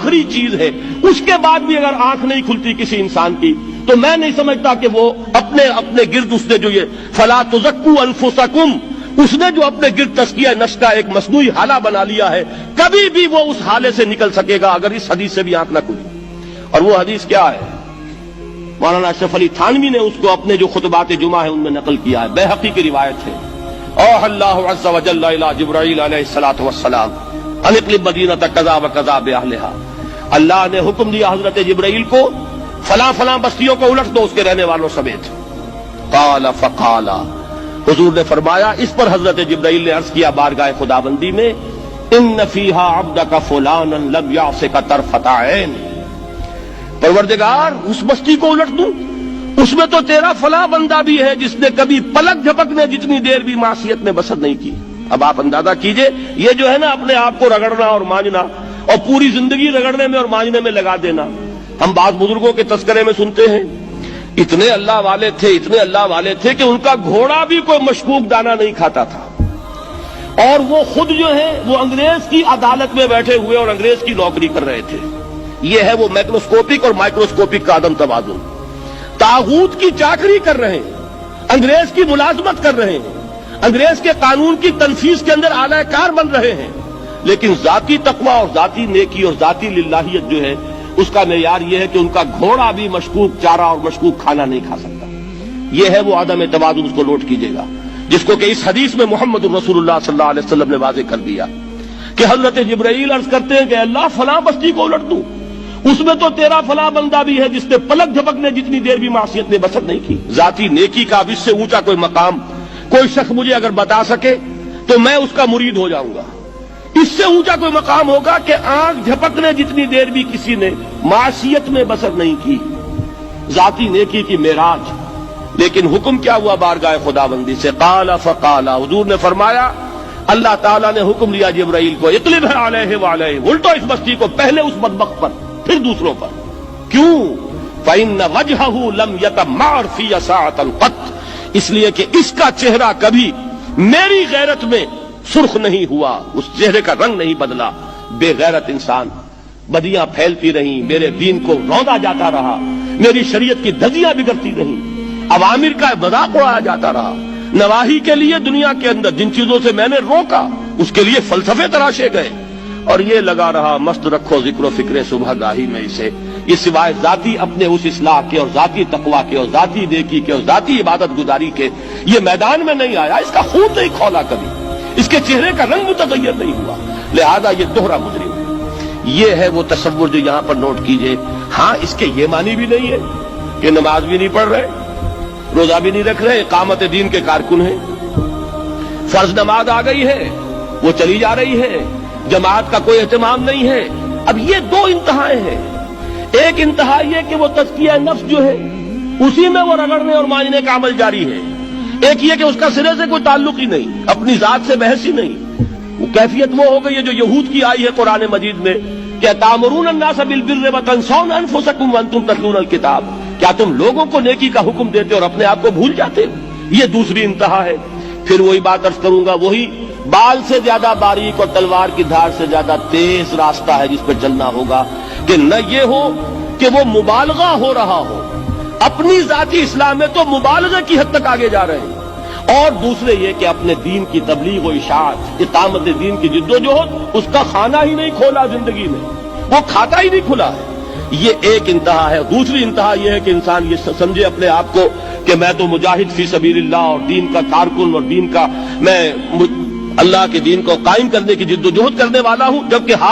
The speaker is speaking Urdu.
آخری چیز ہے، اس کے بعد بھی اگر آنکھ نہیں کھلتی کسی انسان کی تو میں نہیں سمجھتا کہ وہ اپنے گرد اس نے جو یہ فلا تزکوا انفسکم، اس نے جو اپنے گرد تزکیہ نفس کا ایک مصنوعی حالہ بنا لیا ہے، کبھی بھی وہ اس حالے سے نکل سکے گا اگر اس حدیث سے بھی آنکھ نہ کھلی۔ اور وہ حدیث کیا ہے؟ مولانا اشرف علی تھانوی نے اس کو اپنے جو خطبات جمعہ ہیں ان میں نقل کیا ہے، بیہقی کی روایت ہے۔ اوحى اللہ عز وجل الى جبرائیل علیہ الصلوۃ والسلام ان اقلب مدینۃ کذا وکذا باہلھا، اللہ نے حکم دیا حضرت جبرائیل کو فلاں فلاں بستیوں کو الٹ دو اس کے رہنے والوں سمیت۔ قال فقال، حضور نے فرمایا، اس پر حضرت جبرائیل نے عرض کیا بارگاہ خداوندی میں، ان فیہا عبدک فلانا لم یعصک طرفۃ عین، پروردگار اس بستی کو الٹ دوں، اس میں تو تیرا فلاں بندہ بھی ہے جس نے کبھی پلک جھپکنے جتنی دیر بھی معصیت میں بسر نہیں کی۔ اب آپ اندازہ کیجئے، یہ جو ہے نا اپنے آپ کو رگڑنا اور مانجنا اور پوری زندگی رگڑنے میں اور مانجنے میں لگا دینا، ہم بعض بزرگوں کے تذکرے میں سنتے ہیں اتنے اللہ والے تھے کہ ان کا گھوڑا بھی کوئی مشکوک دانہ نہیں کھاتا تھا، اور وہ خود جو ہے وہ انگریز کی عدالت میں بیٹھے ہوئے اور انگریز کی نوکری کر رہے تھے۔ یہ ہے وہ میکروسکوپک اور مائکروسکوپک کا عدم توازن، طاغوت کی چاکری کر رہے ہیں، انگریز کی ملازمت کر رہے ہیں، انگریز کے قانون کی تنفیذ کے اندر اعلی کار بن رہے ہیں، لیکن ذاتی تقوی اور ذاتی نیکی اور ذاتی للہیت جو ہے اس کا معیار یہ ہے کہ ان کا گھوڑا بھی مشکوک چارہ اور مشکوک کھانا نہیں کھا سکتا۔ یہ ہے وہ عدم توازن، اس کو نوٹ کیجئے گا، جس کو کہ اس حدیث میں محمد رسول اللہ صلی اللہ علیہ وسلم نے واضح کر دیا کہ حضرت جبرائیل عرض کرتے ہیں کہ اللہ فلاں بستی کو الٹ دوں، اس میں تو تیرا فلاں بندہ بھی ہے جس نے پلک جھپکنے جتنی دیر بھی معصیت نے بسر نہیں کی۔ ذاتی نیکی کا اب اس سے اونچا کوئی مقام کوئی شخص مجھے اگر بتا سکے تو میں اس کا مرید ہو جاؤں گا۔ اس سے اونچا کوئی مقام ہوگا کہ آنکھ جھپکنے جتنی دیر بھی کسی نے معصیت میں بسر نہیں کی، ذاتی نیکی کی معراج۔ لیکن حکم کیا ہوا بارگاہ خداوندی سے؟ قال فقال، حضور نے فرمایا، اللہ تعالیٰ نے حکم دیا جبرائیل کو، اقلب علیہ وعلیہ، الٹو اس بستی کو، پہلے اس بدبخت پر پھر دوسروں پر۔ کیوں؟ فإن وجہہ لم یتمعر فی ساعۃ قط، اس لیے کہ اس کا چہرہ کبھی میری غیرت میں سرخ نہیں ہوا، اس چہرے کا رنگ نہیں بدلا۔ بے غیرت انسان، بدیاں پھیلتی رہیں، میرے دین کو روندا جاتا رہا، میری شریعت کی دھجیاں بگڑتی رہیں، عوامر کا مذاق اڑایا جاتا رہا، نواہی کے لیے دنیا کے اندر جن چیزوں سے میں نے روکا اس کے لیے فلسفے تراشے گئے، اور یہ لگا رہا مست رکھو ذکر و فکر صبح گاہی میں اسے، یہ سوائے ذاتی اپنے اس اصلاح کے اور ذاتی تقوی کے اور ذاتی نیکی کے اور ذاتی عبادت گزاری کے یہ میدان میں نہیں آیا، اس کا خون نہیں کھولا کبھی، اس کے چہرے کا رنگ متغیر نہیں ہوا، لہذا یہ دوہرا مجرم ہے۔ یہ ہے وہ تصور جو یہاں پر نوٹ کیجئے۔ ہاں، اس کے یہ معنی بھی نہیں ہے کہ نماز بھی نہیں پڑھ رہے، روزہ بھی نہیں رکھ رہے، اقامت دین کے کارکن ہیں، فرض نماز آ گئی ہے وہ چلی جا رہی ہے، جماعت کا کوئی اہتمام نہیں ہے۔ اب یہ دو انتہائیں ہیں، ایک انتہا یہ کہ وہ تزکیہ نفس جو ہے اسی میں وہ رگڑنے اور مانجنے کا عمل جاری ہے، ایک یہ کہ اس کا سرے سے کوئی تعلق ہی نہیں، اپنی ذات سے بحث ہی نہیں۔ وہ کیفیت وہ ہو گئی ہے جو یہود کی آئی ہے قرآن مجید میں کہ تامرون الناس بالبر وتنسون انفسکم وانتم تتلون الکتاب، کیا تم لوگوں کو نیکی کا حکم دیتے اور اپنے آپ کو بھول جاتے ہو؟ یہ دوسری انتہا ہے۔ پھر وہی بات عرض کروں گا، وہی بال سے زیادہ باریک اور تلوار کی دھار سے زیادہ تیز راستہ ہے جس پہ چلنا ہوگا، کہ نہ یہ ہو کہ وہ مبالغہ ہو رہا ہو، اپنی ذاتی اصلاح میں تو مبالغہ کی حد تک آگے جا رہے ہیں، اور دوسرے یہ کہ اپنے دین کی تبلیغ و اشاعت، اقامت دین کی جد و جہد، اس کا کھانا ہی نہیں کھولا زندگی میں، وہ کھاتا ہی نہیں کھلا ہے۔ یہ ایک انتہا ہے۔ دوسری انتہا یہ ہے کہ انسان یہ سمجھے اپنے آپ کو کہ میں تو مجاہد فی سبیل اللہ اور دین کا کارکن اور دین کا میں اللہ کے دین کو قائم کرنے کی جد و جہد کرنے والا ہوں، جبکہ